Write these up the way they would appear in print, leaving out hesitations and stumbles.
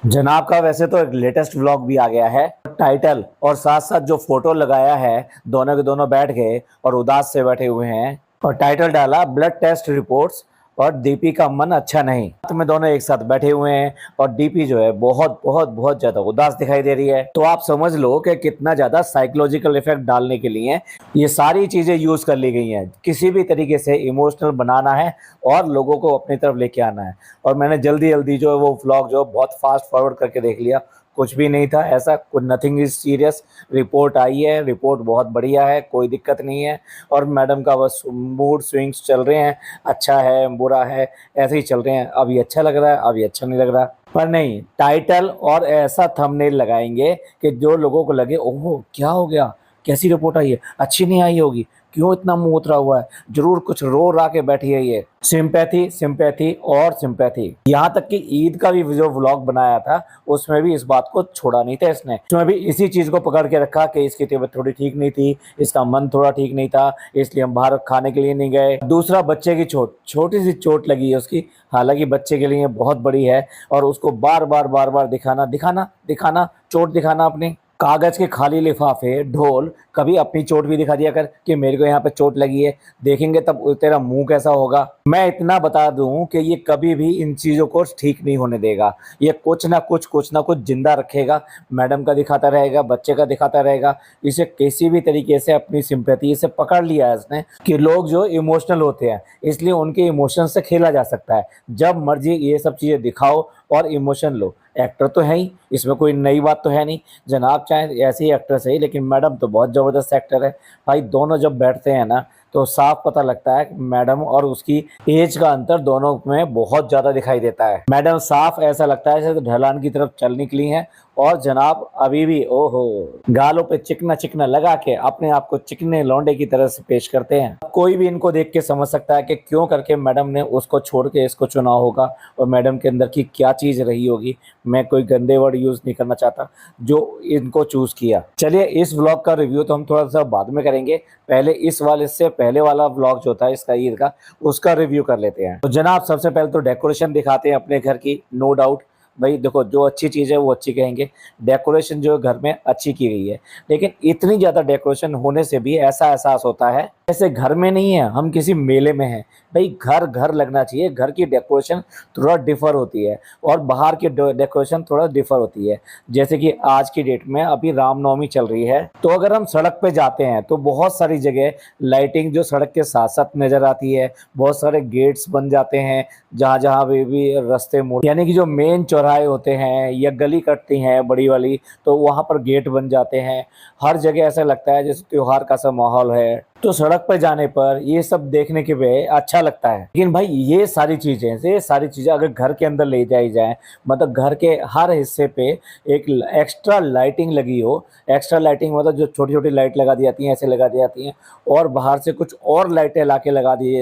जनाब का वैसे तो एक लेटेस्ट व्लॉग भी आ गया है। टाइटल और साथ साथ जो फोटो लगाया है, दोनों के दोनों बैठ गए और उदास से बैठे हुए हैं। और टाइटल डाला ब्लड टेस्ट रिपोर्ट्स और डीपी का मन अच्छा नहीं। तो में दोनों एक साथ बैठे हुए हैं और डीपी जो है बहुत बहुत बहुत ज्यादा उदास दिखाई दे रही है। तो आप समझ लो कि कितना ज्यादा साइकोलॉजिकल इफेक्ट डालने के लिए ये सारी चीजें यूज कर ली गई हैं। किसी भी तरीके से इमोशनल बनाना है और लोगों को अपनी तरफ लेके आना है। और मैंने जल्दी जल्दी जो है वो व्लॉग जो बहुत फास्ट फॉरवर्ड करके देख लिया। कुछ भी नहीं था ऐसा, कुछ नथिंग इज सीरियस। रिपोर्ट आई है, रिपोर्ट बहुत बढ़िया है, कोई दिक्कत नहीं है। और मैडम का बस मूड स्विंग्स चल रहे हैं, अच्छा है बुरा है ऐसे ही चल रहे हैं। अभी अच्छा लग रहा है, अभी अच्छा नहीं लग रहा। पर नहीं, टाइटल और ऐसा थंबनेल लगाएंगे कि जो लोगों को लगे ओह क्या हो गया, कैसी रिपोर्ट आई है, अच्छी नहीं आई होगी, क्यों इतना मुंह उतरा हुआ है, जरूर कुछ रो रा के बैठी है ये। सिंपैथी सिंपैथी और सिंपैथी। यहाँ तक कि ईद का भी जो व्लॉग बनाया था उसमें भी इस बात को छोड़ा नहीं था इसने। उसमें भी इसी चीज को पकड़ के रखा कि इसकी तबीयत थोड़ी ठीक नहीं थी, इसका मन थोड़ा ठीक नहीं था, इसलिए हम बाहर खाने के लिए नहीं गए। दूसरा, बच्चे की चोट, छोटी सी चोट लगी है उसकी, हालांकि बच्चे के लिए बहुत बड़ी है। और उसको बार बार बार बार दिखाना दिखाना दिखाना, चोट दिखाना अपनी। कागज के खाली लिफाफे, ढोल, कभी अपनी चोट भी दिखा दिया कर कि मेरे को यहाँ पे चोट लगी है, देखेंगे तब तेरा मुंह कैसा होगा। मैं इतना बता दूं कि ये कभी भी इन चीजों को ठीक नहीं होने देगा। ये कुछ ना कुछ जिंदा रखेगा। मैडम का दिखाता रहेगा, बच्चे का दिखाता रहेगा। इसे किसी भी तरीके से अपनी सिंपैथी से पकड़ लिया है इसने कि लोग जो इमोशनल होते हैं इसलिए उनके इमोशन से खेला जा सकता है। जब मर्जी ये सब चीजें दिखाओ और इमोशन लो। एक्टर तो है ही, इसमें कोई नई बात तो है नहीं। जनाब चाहे ऐसे ही एक्टर सही, लेकिन मैडम तो बहुत ज़बरदस्त एक्टर है भाई। दोनों जब बैठते हैं ना तो साफ पता लगता है मैडम और उसकी एज का अंतर दोनों में बहुत ज़्यादा दिखाई देता है। मैडम साफ ऐसा लगता है जैसे ढलान की तरफ चल निकली हैं, और जनाब अभी भी ओहो गालों पे चिकना चिकना लगा के अपने आप को चिकने लौंडे की तरह से पेश करते हैं। कोई भी इनको देख के समझ सकता है कि क्यों करके मैडम ने उसको छोड़ के इसको चुना होगा और मैडम के अंदर की क्या चीज़ रही होगी। मैं कोई गंदे वर्ड यूज़ नहीं करना चाहता जो इनको चूज़ किया। चलिए, इस व्लॉग का रिव्यू तो हम थोड़ा सा बाद में करेंगे, पहले इस वाले से पहले वाला व्लॉग जो था इसका ईद का, उसका रिव्यू कर लेते हैं। तो जनाब सबसे पहले तो डेकोरेशन दिखाते हैं अपने घर की। नो डाउट भाई, देखो जो अच्छी चीज़ है वो अच्छी कहेंगे। डेकोरेशन जो घर में अच्छी की गई है, लेकिन इतनी ज़्यादा डेकोरेशन होने से भी ऐसा एहसास होता है जैसे घर में नहीं है, हम किसी मेले में हैं। भाई घर घर लगना चाहिए। घर की डेकोरेशन थोड़ा डिफर होती है और बाहर की डेकोरेशन थोड़ा डिफर होती है। जैसे कि आज की डेट में अभी रामनवमी चल रही है, तो अगर हम सड़क पे जाते हैं तो बहुत सारी जगह लाइटिंग जो सड़क के साथ साथ नजर आती है। बहुत सारे गेट्स बन जाते हैं जहाँ जहाँ भी रास्ते मोड़, यानी कि जो मेन चौराहे होते हैं या गली कटती हैं बड़ी वाली, तो वहाँ पर गेट बन जाते हैं। हर जगह ऐसा लगता है जैसे त्योहार का सा माहौल है। तो सड़क पर जाने पर ये सब देखने के लिए अच्छा लगता है। लेकिन भाई ये सारी चीजें अगर घर के अंदर ले जाई जाए, मतलब घर के हर हिस्से पे एक एक्स्ट्रा लाइटिंग लगी हो। एक्स्ट्रा लाइटिंग मतलब जो छोटी छोटी लाइट लगा दी जाती हैं, ऐसे लगा दी जाती हैं, और बाहर से कुछ और लाइटें लाके लगा दी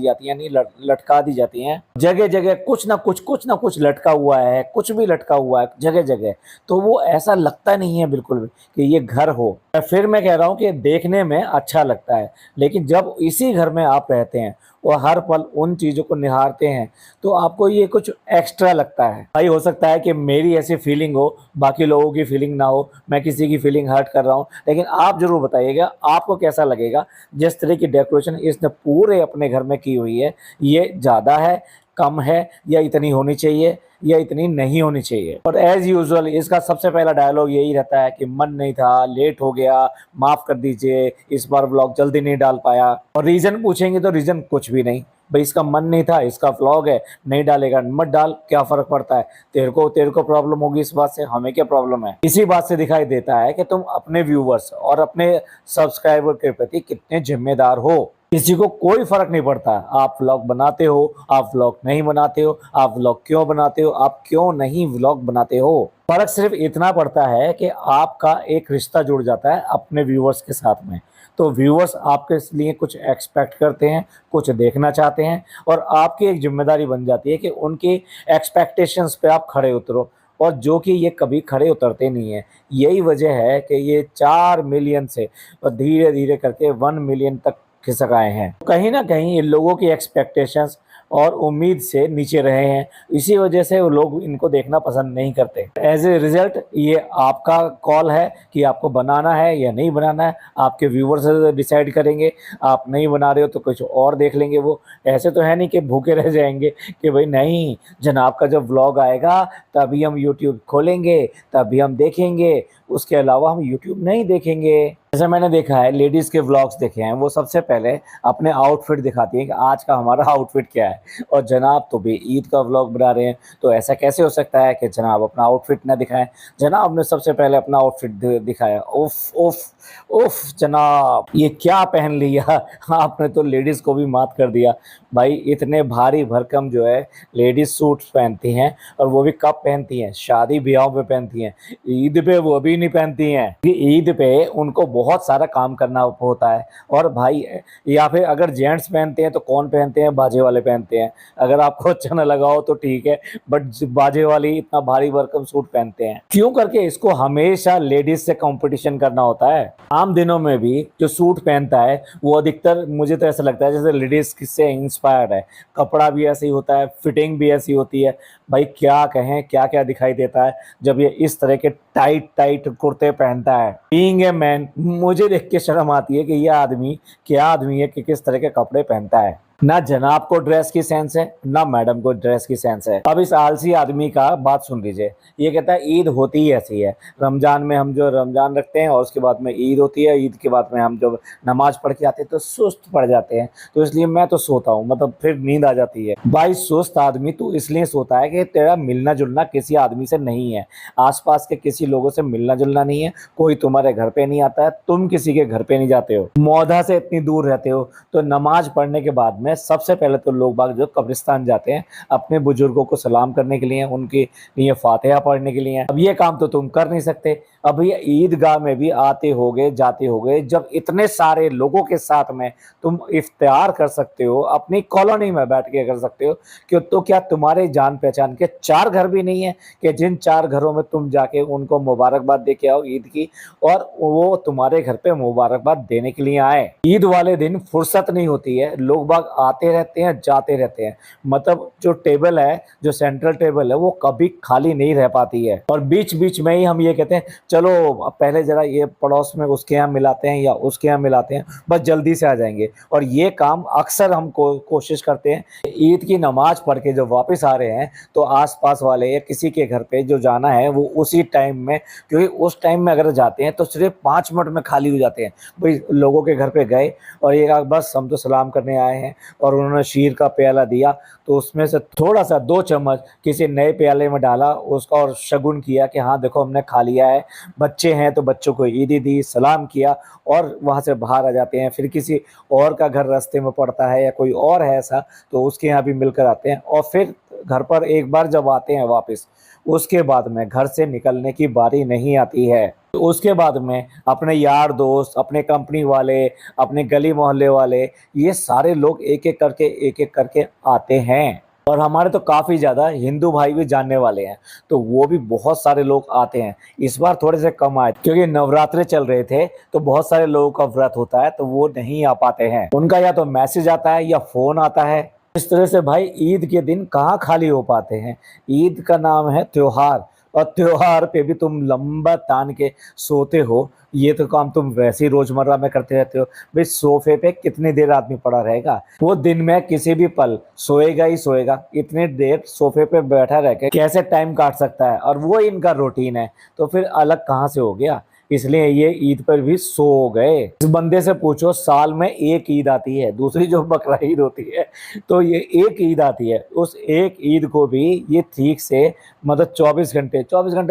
जाती हैं, यानी लटका दी जाती हैं। जगह जगह कुछ ना कुछ लटका हुआ है, कुछ भी लटका हुआ है जगह जगह। तो वो ऐसा लगता नहीं है बिल्कुल भी कि ये घर हो। फिर मैं कह रहा हूँ कि देखने में अच्छा लगता है, लेकिन जब इसी घर में आप रहते हैं और हर पल उन चीज़ों को निहारते हैं तो आपको ये कुछ एक्स्ट्रा लगता है। भाई हो सकता है कि मेरी ऐसी फीलिंग हो, बाकी लोगों की फीलिंग ना हो, मैं किसी की फीलिंग हर्ट कर रहा हूँ, लेकिन आप जरूर बताइएगा आपको कैसा लगेगा। जिस तरह की डेकोरेशन इसने पूरे अपने घर में की हुई है, ये ज़्यादा है, कम है, या इतनी होनी चाहिए या इतनी नहीं होनी चाहिए। और एज यूजुअल इसका सबसे पहला डायलॉग यही रहता है कि मन नहीं था, लेट हो गया, माफ कर दीजिए, इस बार व्लॉग जल्दी नहीं डाल पाया। और रीजन पूछेंगे तो रीजन कुछ भी नहीं। भाई इसका मन नहीं था, इसका व्लॉग है, नहीं डालेगा मत डाल, क्या फर्क पड़ता है। तेरे को प्रॉब्लम होगी इस बात से, हमें क्या प्रॉब्लम है। इसी बात से दिखाई देता है कि तुम अपने व्यूवर्स और अपने सब्सक्राइबर के प्रति कितने जिम्मेदार हो। किसी को कोई फर्क नहीं पड़ता आप व्लॉग बनाते हो, आप व्लॉग नहीं बनाते हो, आप व्लॉग क्यों बनाते हो, आप क्यों नहीं व्लॉग बनाते हो। फर्क सिर्फ इतना पड़ता है कि आपका एक रिश्ता जुड़ जाता है अपने व्यूवर्स के साथ में। तो व्यूवर्स आपके लिए कुछ एक्सपेक्ट करते हैं, कुछ देखना चाहते हैं, और आपकी एक जिम्मेदारी बन जाती है कि उनकी एक्सपेक्टेशंस पे आप खड़े उतरो, और जो कि ये कभी खड़े उतरते नहीं है। यही वजह है कि ये 4 मिलियन से और धीरे धीरे करके 1 मिलियन तक खिसक आए हैं। कहीं ना कहीं इन लोगों की एक्सपेक्टेशंस और उम्मीद से नीचे रहे हैं। इसी वजह से वो लोग इनको देखना पसंद नहीं करते। एज ए रिजल्ट ये आपका कॉल है कि आपको बनाना है या नहीं बनाना है, आपके व्यूवर्स डिसाइड करेंगे। आप नहीं बना रहे हो तो कुछ और देख लेंगे वो। ऐसे तो है नहीं कि भूखे रह जाएंगे कि भाई नहीं, जनाब का जब व्लॉग आएगा तभी हम यूट्यूब खोलेंगे, तभी हम देखेंगे, उसके अलावा हम यूट्यूब नहीं देखेंगे। जैसे मैंने देखा है, लेडीज़ के व्लॉग्स देखे हैं, वो सबसे पहले अपने आउटफिट दिखाती हैं कि आज का हमारा आउटफिट क्या है। और जनाब तो भी ईद का व्लॉग बना रहे हैं, तो ऐसा कैसे हो सकता है कि जनाब अपना आउटफिट ना दिखाएं। जनाब ने सबसे पहले अपना आउटफिट दिखाया। उफ उफ उफ जनाब, ये क्या पहन लिया आपने तो लेडीज़ को भी मात कर दिया। भाई इतने भारी भरकम जो है लेडीज़ सूट पहनती हैं, और वो भी कब पहनती हैं? शादी ब्याहों पे पहनती हैं, ईद पे वो भी नहीं पहनती हैं। ईद पे उनको बहुत सारा काम करना होता है। और भाई या फिर अगर जेंट्स पहनते हैं तो कौन पहनते हैं? बाजे वाले पहनते हैं। अगर आपको अच्छा ना लगा हो तो ठीक है, बट बाजे वाले इतना भारी भरकम सूट पहनते हैं। क्यों करके इसको हमेशा लेडीज से कंपटीशन करना होता है? आम दिनों में भी जो सूट पहनता है वो अधिकतर, मुझे तो ऐसा लगता है जैसे लेडीज से इंस्पायर्ड है। कपड़ा भी ऐसे ही होता है, फिटिंग भी ऐसी होती है। भाई क्या कहें, क्या क्या दिखाई देता है जब ये इस तरह के टाइट टाइट कुर्ते पहनता है। बीइंग ए मैन, मुझे देख के शर्म आती है कि ये आदमी क्या आदमी है कि किस तरह के कपड़े पहनता है। ना जनाब को ड्रेस की सेंस है, ना मैडम को ड्रेस की सेंस है। अब इस आलसी आदमी का बात सुन लीजिए। ये कहता है ईद होती ही ऐसी है, रमजान में हम जो रमजान रखते हैं और उसके बाद में ईद होती है, ईद के बाद में हम जब नमाज पढ़ के आते हैं तो सुस्त पड़ जाते हैं, तो इसलिए मैं तो सोता हूँ, मतलब फिर नींद आ जाती है। भाई सुस्त आदमी तो इसलिए सोता है कि तेरा मिलना जुलना किसी आदमी से नहीं है, आसपास के किसी लोगों से मिलना जुलना नहीं है, कोई तुम्हारे घर पे नहीं आता है, तुम किसी के घर पे नहीं जाते हो, मौधा से इतनी दूर रहते हो। तो नमाज पढ़ने के बाद में सबसे पहले तो लोग बाग जो कब्रिस्तान जाते हैं अपने बुजुर्गों को सलाम करने के लिए, उनके लिए फातिहा पढ़ने के लिए। अब ये काम तो तुम कर नहीं सकते। अब ये ईदगाह में भी आते होगे जाते होगे, जब इतने सारे लोगों के साथ में तुम इफ्तार कर सकते हो, अपनी कॉलोनी में बैठ के कर सकते हो, कि तो क्या तुम्हारे जान पहचान के 4 घर भी नहीं है कि जिन 4 घरों में तुम जाके उनको मुबारकबाद दे के आओ ईद की, और वो तुम्हारे घर पे मुबारकबाद देने के लिए आए। ईद वाले दिन फुर्सत नहीं होती है, लोग बाग आते रहते हैं जाते रहते हैं, मतलब जो टेबल है, जो सेंट्रल टेबल है, वो कभी खाली नहीं रह पाती है। और बीच बीच में ही हम ये कहते हैं चलो पहले जरा ये पड़ोस में उसके यहाँ मिलाते हैं या उसके यहाँ मिलाते हैं, बस जल्दी से आ जाएंगे। और ये काम अक्सर हम कोशिश करते हैं, ईद की नमाज पढ़ के जब वापस आ रहे हैं तो आसपास वाले या किसी के घर पे जो जाना है वो उसी टाइम में, क्योंकि उस टाइम में अगर जाते हैं तो सिर्फ 5 मिनट में खाली हो जाते हैं। भाई लोगों के घर पे गए और ये कहा बस हम तो सलाम करने आए हैं, और उन्होंने शीर का प्याला दिया तो उसमें से थोड़ा सा 2 चम्मच किसी नए प्याले में डाला उसका, और शगुन किया कि हाँ देखो हमने खा लिया है। बच्चे हैं तो बच्चों को ईदी दी, सलाम किया, और वहाँ से बाहर आ जाते हैं। फिर किसी और का घर रास्ते में पड़ता है या कोई और है ऐसा, तो उसके यहाँ भी मिलकर आते हैं। और फिर घर पर एक बार जब आते हैं वापस, उसके बाद में घर से निकलने की बारी नहीं आती है। तो उसके बाद में अपने यार दोस्त, अपने कंपनी वाले, अपने गली मोहल्ले वाले, ये सारे लोग एक एक करके आते हैं। और हमारे तो काफ़ी ज़्यादा हिंदू भाई भी जानने वाले हैं, तो वो भी बहुत सारे लोग आते हैं। इस बार थोड़े से कम आए क्योंकि नवरात्रे चल रहे थे, तो बहुत सारे लोगों का व्रत होता है तो वो नहीं आ पाते हैं। उनका या तो मैसेज आता है या फ़ोन आता है। इस तरह से भाई ईद के दिन कहाँ खाली हो पाते हैं। ईद का नाम है त्योहार, और त्योहार पे भी तुम लंबा तान के सोते हो। ये तो काम तुम वैसे ही रोजमर्रा में करते रहते हो। भाई सोफे पे कितनी देर आदमी पड़ा रहेगा? वो दिन में किसी भी पल सोएगा ही सोएगा। इतनी देर सोफे पे बैठा रह के कैसे टाइम काट सकता है? और वो इनका रूटीन है, तो फिर अलग कहाँ से हो गया? इसलिए ये ईद पर भी सो गए। इस बंदे से पूछो, साल में एक ईद आती है, दूसरी जो बकरा ईद होती है, तो ये एक ईद आती है। उस एक ईद को भी ये ठीक से, मतलब 24 घंटे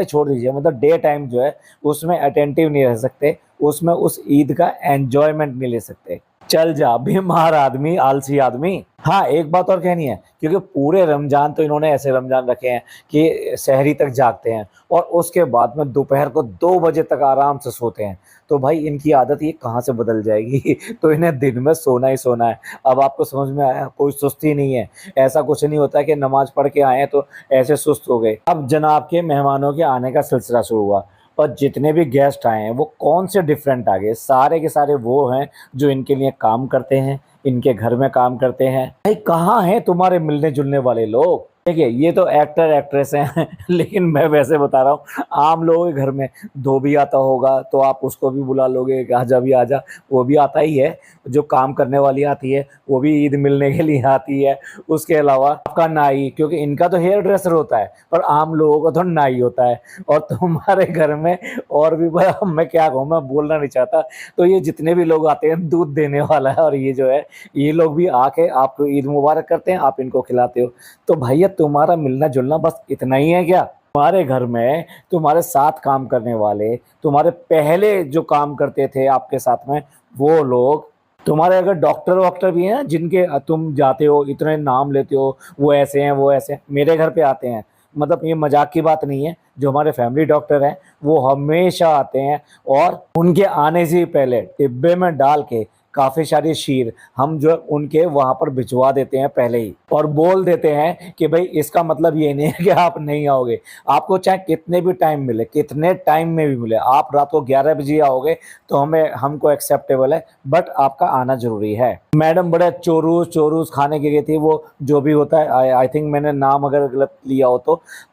छोड़ दीजिए, मतलब डे टाइम जो है उसमें अटेंटिव नहीं रह सकते, उसमें उस ईद का एंजॉयमेंट नहीं ले सकते। चल जा बीमार आदमी, आलसी आदमी। हाँ, एक बात और कहनी है, क्योंकि पूरे रमजान तो इन्होंने ऐसे रमजान रखे हैं कि सहरी तक जागते हैं और उसके बाद में दोपहर को 2 बजे तक आराम से सोते हैं। तो भाई इनकी आदत ये कहाँ से बदल जाएगी? तो इन्हें दिन में सोना ही सोना है। अब आपको समझ में आया, कोई सुस्ती नहीं है। ऐसा कुछ नहीं होता है कि नमाज पढ़ के आए तो ऐसे सुस्त हो गए। अब जनाब के मेहमानों के आने का सिलसिला शुरू हुआ। और जितने भी गेस्ट आए हैं वो कौन से डिफरेंट आ गए, सारे के सारे वो हैं जो इनके लिए काम करते हैं, इनके घर में काम करते हैं। भाई कहाँ हैं तुम्हारे मिलने जुलने वाले लोग? देखिए ये तो एक्टर एक्ट्रेस हैं लेकिन मैं वैसे बता रहा हूँ, आम लोगों के घर में धोबी आता होगा तो आप उसको भी बुला लोगे कि आजा भी आजा, वो भी आता ही है। जो काम करने वाली आती है वो भी ईद मिलने के लिए आती है। उसके अलावा आपका नाई, क्योंकि इनका तो हेयर ड्रेसर होता है पर आम लोगों का तो नाई होता है। और तुम्हारे घर में और भी मैं क्या कहूँ, मैं बोलना नहीं चाहता। तो ये जितने भी लोग आते हैं दूध देने वाला है, और ये जो है ये लोग भी आके आपको ईद मुबारक करते हैं, आप इनको खिलाते हो। तो भैया तुम्हारा मिलना जुलना बस इतना ही है क्या? तुम्हारे घर में तुम्हारे साथ काम करने वाले, तुम्हारे पहले जो काम करते थे आपके साथ में वो लोग, तुम्हारे अगर डॉक्टर वॉक्टर भी हैं जिनके तुम जाते हो इतने नाम लेते हो, वो ऐसे हैं वो ऐसे हैं, मेरे घर पे आते हैं। मतलब ये मजाक की बात नहीं है, जो हमारे फैमिली डॉक्टर हैं वो हमेशा आते हैं, और उनके आने से ही पहले डिब्बे में डाल के काफ़ी सारी शीर हम जो है उनके वहाँ पर भिजवा देते हैं पहले ही, और बोल देते हैं कि भाई इसका मतलब ये नहीं है कि आप नहीं आओगे। आपको चाहे कितने भी टाइम मिले, कितने टाइम में भी मिले, आप रात को 11 बजे आओगे तो हमको एक्सेप्टेबल है, बट आपका आना जरूरी है। मैडम बड़े चोरूस चोरूस खाने के गई थी, वो जो भी होता है, आई थिंक मैंने नाम अगर गलत लिया हो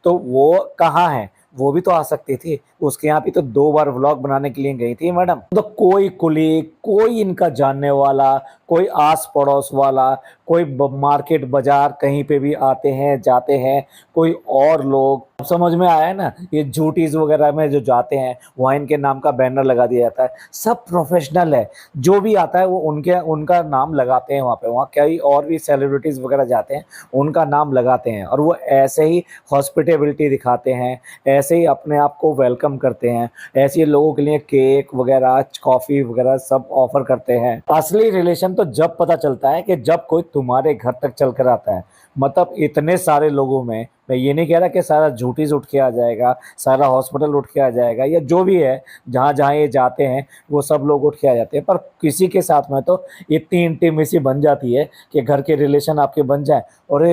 तो वो कहाँ है? वो भी तो आ सकती थी, उसके यहाँ भी तो 2 बार व्लॉग बनाने के लिए गई थी मैडम। तो कोई कुलीग, कोई इनका जानने वाला, कोई आस पड़ोस वाला, कोई मार्केट बाजार कहीं पे भी आते हैं जाते हैं, कोई और लोग, अब समझ में आया है ना? ये झूटीज वगैरह में जो जाते हैं वहाँ इनके नाम का बैनर लगा दिया जाता है। सब प्रोफेशनल है, जो भी आता है वो उनका नाम लगाते हैं वहाँ पे। वहाँ कई और भी सेलिब्रिटीज वगैरह जाते हैं, उनका नाम लगाते हैं, और वो ऐसे ही हॉस्पिटेबिलिटी दिखाते हैं, ऐसे ही अपने आप को वेलकम करते हैं, ऐसे ही लोगों के लिए केक वगैरह कॉफ़ी वगैरह सब ऑफर करते हैं। असली रिलेशन तो जब पता चलता है कि जब कोई तुम्हारे घर तक चल कर आता है। मतलब इतने सारे लोगों में, मैं ये नहीं कह रहा कि सारा झूठीज उठ के आ जाएगा, सारा हॉस्पिटल उठ के आ जाएगा, या जो भी है जहाँ जहाँ ये जाते हैं वो सब लोग उठ के आ जाते हैं, पर किसी के साथ में तो इतनी इंटीमेसी बन जाती है कि घर के रिलेशन आपके बन जाए। और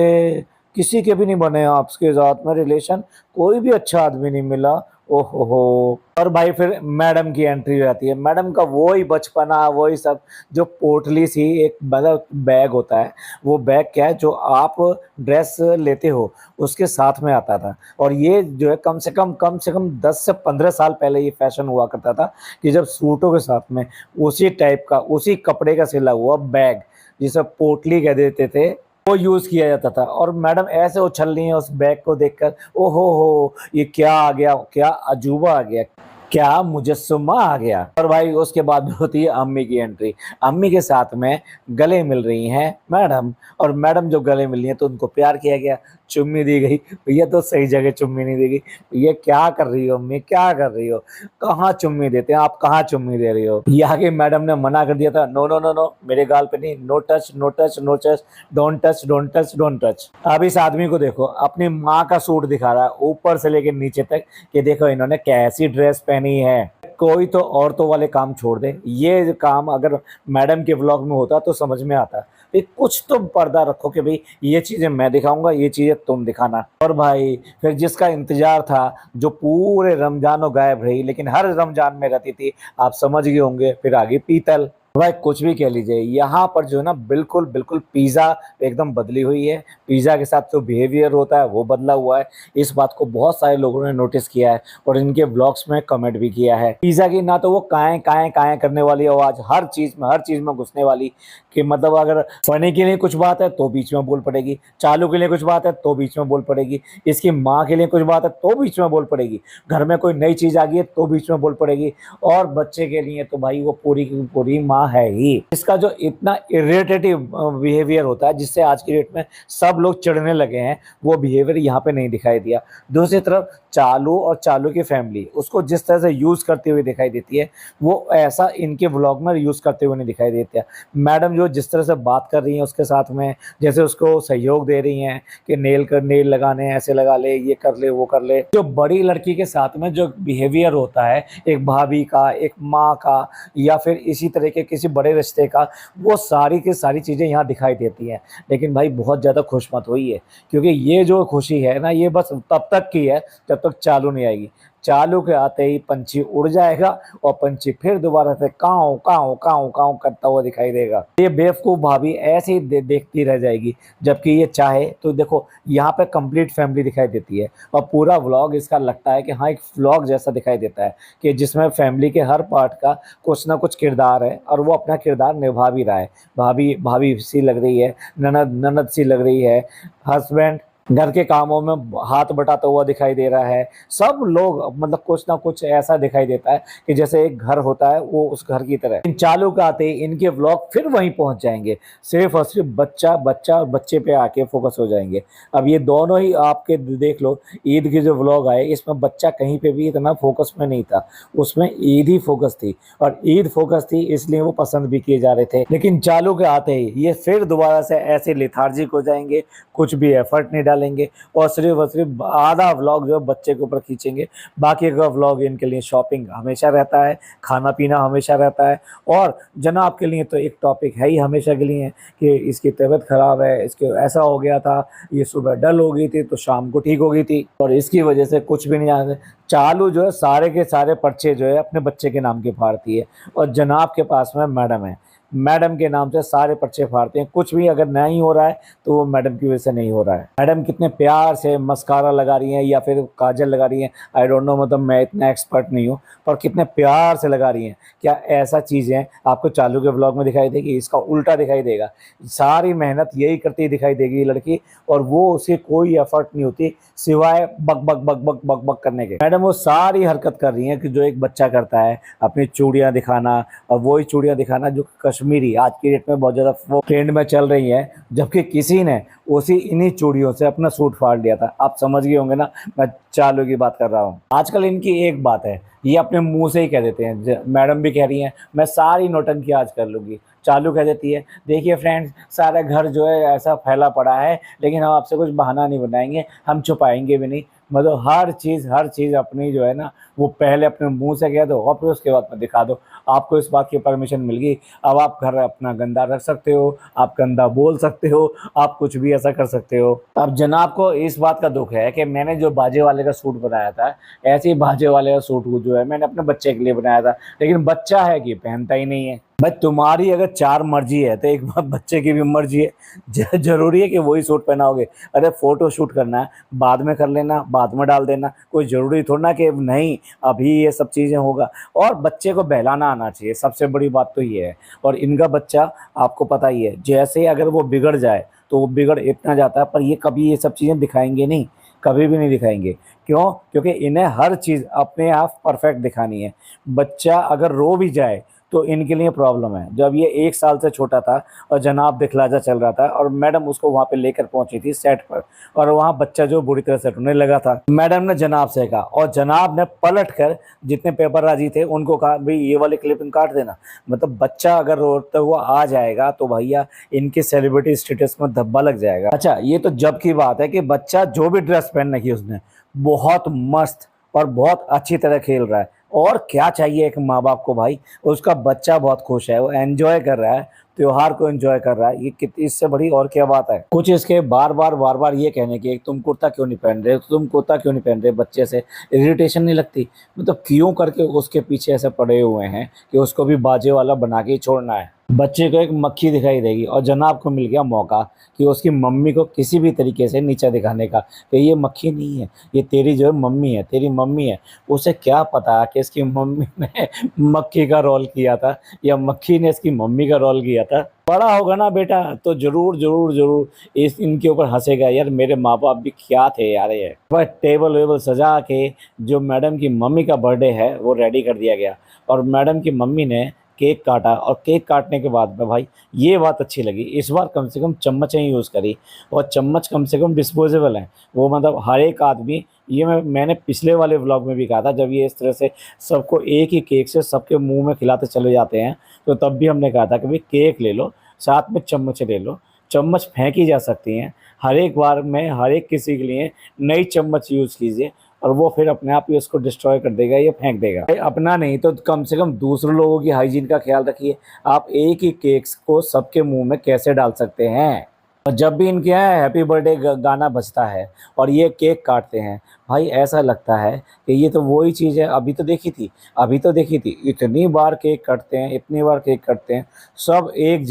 किसी के भी नहीं बने आपके साथ में रिलेशन, कोई भी अच्छा आदमी नहीं मिला। ओहो हो। और भाई फिर मैडम की एंट्री हो जाती है। मैडम का वो ही बचपना, वही सब, जो पोटली सी एक मतलब बैग होता है, वो बैग क्या है जो आप ड्रेस लेते हो उसके साथ में आता था। और ये जो है कम से कम 10 से 15 साल पहले ये फैशन हुआ करता था कि जब सूटों के साथ में उसी टाइप का, उसी कपड़े का सिला हुआ बैग, जिसे पोटली कह देते थे, वो यूज किया जाता था। और मैडम ऐसे उछल रही है उस बैग को देखकर, ओहो हो ये क्या आ गया, क्या अजूबा आ गया, क्या मुजस्समा आ गया। और भाई उसके बाद होती है अम्मी की एंट्री। अम्मी के साथ में गले मिल रही हैं मैडम, और मैडम जो गले मिल रही है तो उनको प्यार किया गया, चुम्मी दी गई। भैया तो सही जगह चुम्मी नहीं दी गई। ये क्या कर रही हो अम्मी, क्या कर रही हो? कहाँ चुम्मी देते हैं आप, कहाँ चुम्मी दे रही हो? ये आगे मैडम ने मना कर दिया था, नो नो नो नो, मेरे गाल पे नहीं, no touch no touch no touch, don't touch don't touch don't touch. अब इस आदमी को देखो, अपनी माँ का सूट दिखा रहा है ऊपर से लेकर नीचे तक, कि देखो इन्होंने कैसी ड्रेस पहनी है। कोई तो औरतों वाले काम छोड़ दे, ये काम अगर मैडम के व्लॉग में होता तो समझ में आता। भाई कुछ तो पर्दा रखो कि भाई ये चीजें मैं दिखाऊंगा, ये चीजें तुम दिखाना। और भाई फिर जिसका इंतजार था, जो पूरे रमजानों गायब रही लेकिन हर रमजान में रहती थी, आप समझ गए होंगे, फिर आगे पीतल। भाई कुछ भी कह लीजिए, यहाँ पर जो है ना बिल्कुल बिल्कुल पिज़्ज़ा एकदम बदली हुई है। पिज़्ज़ा के साथ जो बिहेवियर होता है वो बदला हुआ है। इस बात को बहुत सारे लोगों ने नोटिस किया है और इनके ब्लॉग्स में कमेंट भी किया है। पिज़्ज़ा की ना तो वो काएं काएं काएं करने वाली आवाज़, हर चीज़ में घुसने वाली, कि मतलब अगर फनी के लिए कुछ बात है तो बीच में बोल पड़ेगी, चालू के लिए कुछ बात है तो बीच में बोल पड़ेगी, इसकी माँ के लिए कुछ बात है तो बीच में बोल पड़ेगी, घर में कोई नई चीज़ आ गई है तो बीच में बोल पड़ेगी, और बच्चे के लिए तो भाई वो पूरी की पूरी माँ है ही। इसका जो इतना इरिटेटिव बिहेवियर होता है जिससे आज की डेट में सब लोग चिढ़ने लगे हैं, वो बिहेवियर यहाँ पे नहीं दिखाई दिया। दूसरी तरफ चालू और चालू की फैमिली उसको जिस तरह से यूज़ करते हुए दिखाई देती है, वो ऐसा इनके व्लॉग में यूज़ करते हुए नहीं दिखाई देता। मैडम जो जिस तरह से बात कर रही हैं उसके साथ में, जैसे उसको सहयोग दे रही हैं कि नेल लगाने हैं, ऐसे लगा ले, ये कर ले वो कर ले। जो बड़ी लड़की के साथ में जो बिहेवियर होता है एक भाभी का, एक माँ का, या फिर इसी तरह के किसी बड़े रिश्ते का, वो सारी की सारी चीज़ें यहाँ दिखाई देती हैं। लेकिन भाई बहुत ज़्यादा खुश मत होइए, क्योंकि ये जो खुशी है ना, ये बस तब तक की है जब तक चालू नहीं आएगी। चालू के आते ही पंछी उड़ जाएगा और पंछी फिर दोबारा से काव काव काव काव करता हुआ दिखाई देगा। ये बेवकूफ भाभी ऐसे ही देखती रह जाएगी, जबकि ये चाहे तो देखो यहाँ पे कंप्लीट फैमिली दिखाई देती है और पूरा व्लॉग इसका लगता है कि हाँ एक व्लॉग जैसा दिखाई देता है कि जिसमें फैमिली के हर पार्ट का कुछ ना कुछ किरदार है और वो अपना किरदार निभा भी रहा है। भाभी भाभी सी लग रही है, ननद ननद सी लग रही है, हस्बैंड घर के कामों में हाथ बटाता हुआ दिखाई दे रहा है। सब लोग मतलब कुछ ना कुछ ऐसा दिखाई देता है कि जैसे एक घर होता है वो उस घर की तरह। इन चालू का आते ही इनके व्लॉग फिर वहीं पहुंच जाएंगे, सिर्फ और सिर्फ बच्चा बच्चा और बच्चे पे आके फोकस हो जाएंगे। अब ये दोनों ही आपके देख लो, ईद की जो व्लॉग आए इसमें बच्चा कहीं पे भी इतना फोकस में नहीं था, उसमें ईद ही फोकस थी और ईद फोकस थी इसलिए वो पसंद भी किए जा रहे थे। लेकिन चालू के आते ही ये फिर दोबारा से ऐसे लेथार्जिक हो जाएंगे, कुछ भी एफर्ट नहीं डालेंगे और सिर्फ आधा व्लॉग जो बच्चे के ऊपर खींचेंगे, बाकी का व्लॉग इनके लिए शॉपिंग हमेशा रहता है, खाना पीना हमेशा रहता है। और जनाब के लिए तो एक टॉपिक है ही हमेशा के लिए कि इसकी तबीयत खराब है, इसके ऐसा हो गया था, ये सुबह डल हो गई थी तो शाम को ठीक हो गई थी और इसकी वजह से कुछ भी नहीं जानते। चालू जो है सारे के सारे पर्चे जो है अपने बच्चे के नाम के फाड़ती है और जनाब के पास में मैडम है, मैडम के नाम से सारे पर्चे फाड़ते हैं। कुछ भी अगर नहीं हो रहा है तो वो मैडम की वजह से नहीं हो रहा है। मैडम कितने प्यार से मस्कारा लगा रही हैं या फिर काजल लगा रही हैं, आई डोंट नो, मतलब मैं इतना एक्सपर्ट नहीं हूँ, पर कितने प्यार से लगा रही हैं। क्या ऐसा चीज़ें आपको चालू के व्लॉग में दिखाई देगी? इसका उल्टा दिखाई देगा। सारी मेहनत यही करती दिखाई देगी लड़की और वो उसे कोई एफर्ट नहीं होती सिवाय बक बक बक बक बक बक करने के। मैडम वो सारी हरकत कर रही हैं कि जो एक बच्चा करता है, अपनी चूड़ियाँ दिखाना और वही चूड़ियाँ दिखाना जो कश्मीरी आज की डेट में बहुत ज़्यादा वो ट्रेंड में चल रही है, जबकि किसी ने उसी इन्हीं चूड़ियों से अपना सूट फाड़ लिया था। आप समझ गए होंगे ना मैं चालू की बात कर रहा हूँ। आजकल इनकी एक बात है, ये अपने मुंह से ही कह देते हैं, मैडम भी कह रही हैं मैं सारी नौटंकी आज कर लूँगी। चालू कह देती है देखिए फ्रेंड्स सारा घर जो है ऐसा फैला पड़ा है लेकिन हम आपसे कुछ बहाना नहीं बनाएंगे, हम छुपाएंगे भी नहीं। मतलब हर चीज़ अपनी जो है ना वो पहले अपने मुंह से कह दो और फिर उसके बाद में दिखा दो। आपको इस बात की परमिशन मिल गई, अब आप घर अपना गंदा रख सकते हो, आप गंदा बोल सकते हो, आप कुछ भी ऐसा कर सकते हो। अब जनाब को इस बात का दुख है कि मैंने जो बाजे वाले का सूट बनाया था, ऐसे ही बाजे वाले का सूट जो है मैंने अपने बच्चे के लिए बनाया था, लेकिन बच्चा है कि पहनता ही नहीं है। भाई तुम्हारी अगर चार मर्जी है तो एक बार बच्चे की भी मर्जी है, जरूरी है कि वही सूट पहनाओगे? अरे फोटो शूट करना है बाद में कर लेना, बाद में डाल देना, कोई ज़रूरी थोड़ा ना कि नहीं अभी ये सब चीज़ें होगा। और बच्चे को बहलाना आना चाहिए, सबसे बड़ी बात तो ये है। और इनका बच्चा आपको पता ही है, जैसे अगर वो बिगड़ जाए तो वो बिगड़ इतना जाता है, पर ये कभी ये सब चीज़ें दिखाएंगे नहीं, कभी भी नहीं दिखाएंगे। क्यों? क्योंकि इन्हें हर चीज़ अपने आप परफेक्ट दिखानी है। बच्चा अगर रो भी जाए तो इनके लिए प्रॉब्लम है। जब ये 1 साल से छोटा था और जनाब दिखलाजा चल रहा था और मैडम उसको वहाँ पे लेकर पहुंची थी सेट पर, और वहाँ बच्चा जो बुरी तरह से रोने लगा था, मैडम ने जनाब से कहा और जनाब ने पलट कर जितने पेपर राजी थे उनको कहा भाई ये वाले क्लिपिंग काट देना। मतलब बच्चा अगर रोता हुआ आ जाएगा तो भैया इनके सेलिब्रिटी स्टेटस में धब्बा लग जाएगा। अच्छा ये तो जब की बात है कि बच्चा जो भी ड्रेस पहन रखी उसने बहुत मस्त और बहुत अच्छी तरह खेल रहा है। और क्या चाहिए एक माँ बाप को भाई, उसका बच्चा बहुत खुश है, वो एंजॉय कर रहा है, त्योहार को एंजॉय कर रहा है, ये कितनी इससे बड़ी और क्या बात है। कुछ इसके बार बार ये कहने की तुम कुर्ता क्यों नहीं पहन रहे, तुम कुर्ता क्यों नहीं पहन रहे, बच्चे से इरिटेशन नहीं लगती? मतलब क्यों करके उसके पीछे ऐसे पड़े हुए हैं कि उसको भी बाजे वाला बना के ही छोड़ना है। बच्चे को एक मक्खी दिखाई देगी और जनाब को मिल गया मौका कि उसकी मम्मी को किसी भी तरीके से नीचा दिखाने का कि ये मक्खी नहीं है, ये तेरी जो है मम्मी है, तेरी मम्मी है। उसे क्या पता कि इसकी मम्मी ने मक्खी का रोल किया था या मक्खी ने इसकी मम्मी का रोल किया था। बड़ा होगा ना बेटा तो जरूर इस इनके ऊपर हंसेगा, यार मेरे माँ बाप भी क्या थे यार। ये वह टेबल वेबल सजा के जो मैडम की मम्मी का बर्थडे है वो रेडी कर दिया गया और मैडम की मम्मी ने केक काटा और केक काटने के बाद में भाई ये बात अच्छी लगी, इस बार कम से कम चम्मचें यूज़ करी और चम्मच कम से कम डिस्पोजेबल हैं। वो मतलब हर एक आदमी, ये मैंने पिछले वाले व्लॉग में भी कहा था जब ये इस तरह से सबको एक ही केक से सबके मुंह में खिलाते चले जाते हैं तो तब भी हमने कहा था कि भाई केक ले लो साथ में चम्मच ले लो, चम्मच फेंकी जा सकती हैं, हर एक बार में हर एक किसी के लिए नई चम्मच यूज़ कीजिए और वो फिर अपने आप ही उसको डिस्ट्रॉय कर देगा या फेंक देगा। अपना नहीं तो कम से कम दूसरे लोगों की हाइजीन का ख्याल रखिए। आप एक ही केक को सबके मुंह में कैसे डाल सकते हैं? और जब भी इनके यहाँ हैप्पी बर्थडे गाना बजता है और ये केक काटते हैं, भाई ऐसा लगता है कि ये तो वही चीज़ है, अभी तो देखी थी, इतनी बार केक कटते हैं, इतनी बार केक कटते हैं, सब एक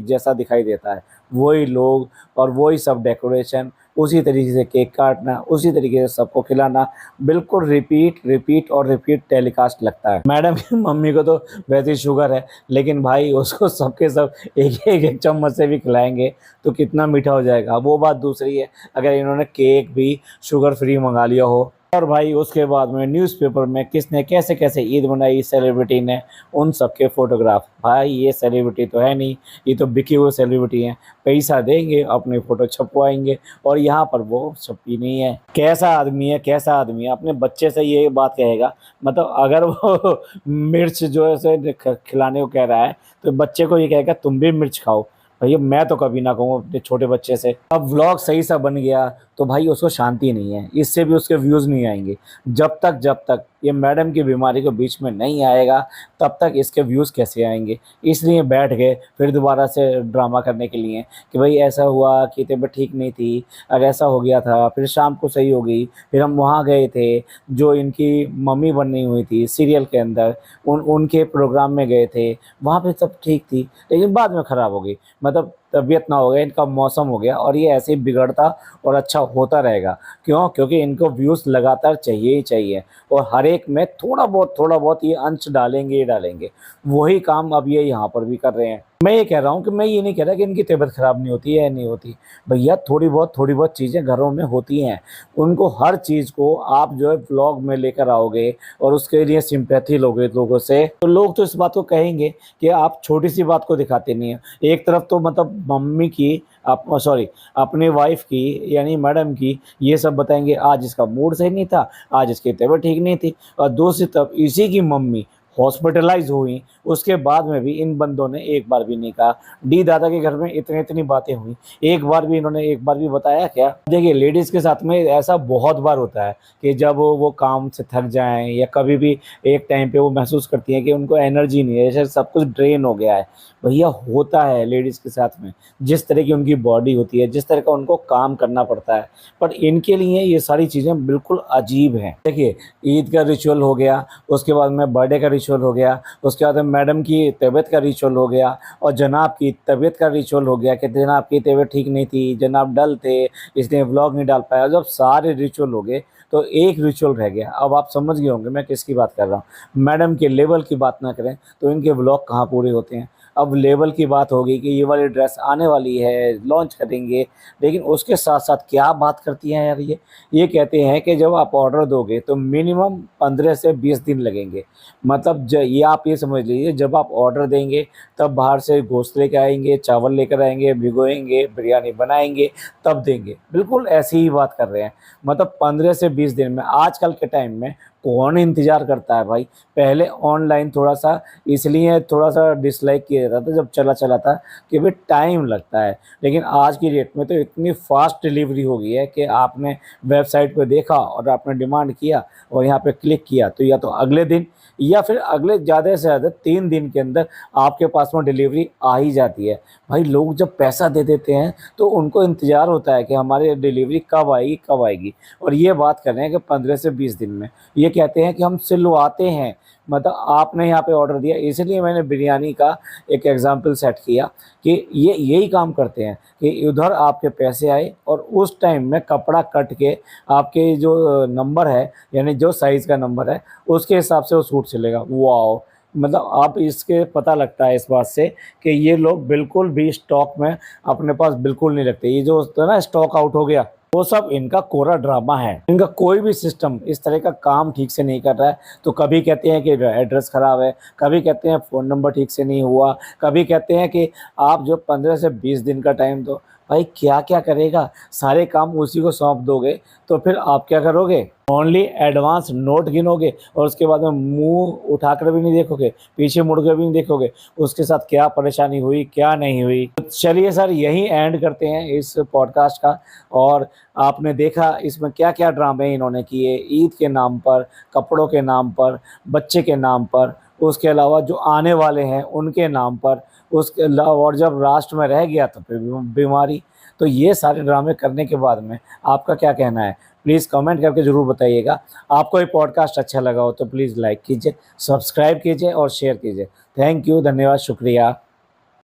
जैसा दिखाई देता है। वही लोग और वही सब डेकोरेशन, उसी तरीके से केक काटना, उसी तरीके से सबको खिलाना, बिल्कुल रिपीट रिपीट और रिपीट टेलीकास्ट लगता है। मैडम की मम्मी को तो वैसे ही शुगर है, लेकिन भाई उसको सबके सब एक चम्मच से भी खिलाएंगे तो कितना मीठा हो जाएगा, वो बात दूसरी है अगर इन्होंने केक भी शुगर फ्री मंगा लिया हो। और भाई उसके बाद में न्यूज़पेपर में किसने कैसे कैसे ईद मनाई सेलिब्रिटी ने, उन सब के फोटोग्राफ। भाई ये सेलिब्रिटी तो है नहीं, ये तो बिके हुए सेलिब्रिटी हैं, पैसा देंगे अपनी फ़ोटो छपवाएंगे और यहाँ पर वो छपी नहीं है। कैसा आदमी है, कैसा आदमी है, अपने बच्चे से ये बात कहेगा, मतलब अगर वो मिर्च जो है उसे खिलाने को कह रहा है तो बच्चे को ये कहेगा तुम भी मिर्च खाओ। भैया मैं तो कभी ना कहूँ अपने छोटे बच्चे से। अब व्लॉग सही सा बन गया तो भाई उसको शांति नहीं है, इससे भी उसके व्यूज़ नहीं आएंगे। जब तक ये मैडम की बीमारी को बीच में नहीं आएगा तब तक इसके व्यूज़ कैसे आएंगे। इसलिए बैठ गए फिर दोबारा से ड्रामा करने के लिए कि भाई ऐसा हुआ कि तबीयत ठीक नहीं थी, अब ऐसा हो गया था, फिर शाम को सही हो गई, फिर हम वहाँ गए थे, जो इनकी मम्मी बनी हुई थी सीरियल के अंदर, उनके प्रोग्राम में गए थे, वहाँ पे सब ठीक थी, लेकिन बाद में ख़राब हो गई। मतलब तबीयत ना हो गया, इनका मौसम हो गया और ये ऐसे ही बिगड़ता और अच्छा होता रहेगा। क्यों? क्योंकि इनको व्यूज़ लगातार चाहिए ही चाहिए और हर एक में थोड़ा बहुत ये अंश डालेंगे ही डालेंगे। वही काम अब ये यहाँ पर भी कर रहे हैं। मैं ये कह रहा हूँ कि मैं ये नहीं कह रहा कि इनकी तबीयत ख़राब नहीं होती है या नहीं होती। भैया थोड़ी बहुत चीज़ें घरों में होती हैं। उनको हर चीज़ को आप जो है व्लॉग में लेकर आओगे और उसके लिए सिंपैथी लोगे लोगों से, तो लोग तो इस बात को कहेंगे कि आप छोटी-सी बात को दिखाते नहीं हैं। एक तरफ तो मतलब मम्मी की आप सॉरी अपनी वाइफ़ की यानी मैडम की ये सब बताएँगे, आज इसका मूड सही नहीं था, आज इसकी तबीयत ठीक नहीं थी, और दूसरी तरफ इसी की मम्मी हॉस्पिटलाइज़ हुई, उसके बाद में भी इन बंदों ने एक बार भी नहीं कहा। डी दादा के घर में इतनी बातें हुई, एक बार भी इन्होंने एक बार भी बताया क्या? देखिए लेडीज़ के साथ में ऐसा बहुत बार होता है कि जब वो काम से थक जाएँ या कभी भी एक टाइम पे वो महसूस करती हैं कि उनको एनर्जी नहीं है, जैसे सब कुछ ड्रेन हो गया है। भैया होता है लेडीज़ के साथ में, जिस तरह की उनकी बॉडी होती है, जिस तरह का उनको काम करना पड़ता है, पर इनके लिए ये सारी चीज़ें बिल्कुल अजीब हैं। देखिए ईद का रिचुअल हो गया, उसके बाद में बर्थडे का रिचुअल हो गया, उसके बाद में मैडम की तबीयत का रिचुअल हो गया और जनाब की तबीयत का रिचुअल हो गया कि जनाब की तबीयत ठीक नहीं थी, जनाब डल थे, इसलिए व्लॉग नहीं डाल पाया। जब सारे रिचुअल हो गए तो एक रिचुअल रह गया। अब आप समझ गए होंगे मैं किसकी बात कर रहा हूँ। मैडम के लेवल की बात ना करें तो इनके व्लॉग कहाँ पूरे होते हैं। अब लेवल की बात होगी कि ये वाली ड्रेस आने वाली है, लॉन्च करेंगे, लेकिन उसके साथ-साथ क्या बात करती हैं यार ये कहते हैं कि जब आप ऑर्डर दोगे तो मिनिमम 15 से 20 दिन लगेंगे। मतलब ये आप ये समझ लीजिए जब आप ऑर्डर देंगे तब बाहर से गोश्त लेके आएँगे, चावल लेकर आएँगे, भिगोएँगे, बिरयानी बनाएँगे, तब देंगे। बिल्कुल ऐसी ही बात कर रहे हैं। मतलब 15 से 20 दिन में आजकल के टाइम में कौन इंतज़ार करता है भाई। पहले ऑनलाइन थोड़ा-सा इसलिए थोड़ा-सा डिसलाइक किया जाता था जब चला था कि भई टाइम लगता है। लेकिन आज की डेट में तो इतनी फ़ास्ट डिलीवरी हो गई है कि आपने वेबसाइट पे देखा और आपने डिमांड किया और यहाँ पे क्लिक किया तो या तो अगले दिन या फिर अगले ज़्यादा से ज़्यादा 3 दिन के अंदर आपके पास में डिलीवरी आ ही जाती है। भाई लोग जब पैसा दे देते हैं तो उनको इंतज़ार होता है कि हमारी डिलीवरी कब आएगी और ये बात कर रहे हैं कि 15 से 20 दिन में। ये कहते हैं कि हम सिलवाते हैं, मतलब आपने यहाँ पे ऑर्डर दिया, इसलिए मैंने बिरयानी का एक एग्ज़ाम्पल सेट किया कि ये यही काम करते हैं कि उधर आपके पैसे आए और उस टाइम में कपड़ा कट के आपके जो नंबर है यानी जो साइज़ का नंबर है उसके हिसाब से वो सूट सिलेगा। वॉव! मतलब आप इसके पता लगता है इस बात से कि ये लोग बिल्कुल भी स्टॉक में अपने पास बिल्कुल नहीं रखते। ये जो होता है ना स्टॉक आउट हो गया, वो सब इनका कोरा ड्रामा है। इनका कोई भी सिस्टम इस तरह का काम ठीक से नहीं कर रहा है। तो कभी कहते हैं कि एड्रेस ख़राब है, कभी कहते हैं फ़ोन नंबर ठीक से नहीं हुआ, कभी कहते हैं कि आप जो 15 से 20 दिन का टाइम दो। भाई क्या-क्या करेगा? सारे काम उसी को सौंप दोगे तो फिर आप क्या करोगे? ओनली एडवांस नोट गिनोगे और उसके बाद में मुँह उठाकर भी नहीं देखोगे, पीछे मुड़ के भी नहीं देखोगे, उसके साथ क्या परेशानी हुई, क्या नहीं हुई। तो चलिए सर यहीं एंड करते हैं इस पॉडकास्ट का। और आपने देखा इसमें क्या-क्या ड्रामे इन्होंने किए ईद के नाम पर, कपड़ों के नाम पर, बच्चे के नाम पर, उसके अलावा जो आने वाले हैं उनके नाम पर, उसके अलावा और जब लास्ट में रह गया तो फिर बीमारी। तो ये सारे ड्रामे करने के बाद में आपका क्या कहना है, प्लीज़ कमेंट करके ज़रूर बताइएगा। आपको ये पॉडकास्ट अच्छा लगा हो तो प्लीज़ लाइक कीजिए, सब्सक्राइब कीजिए और शेयर कीजिए। थैंक यू, धन्यवाद, शुक्रिया।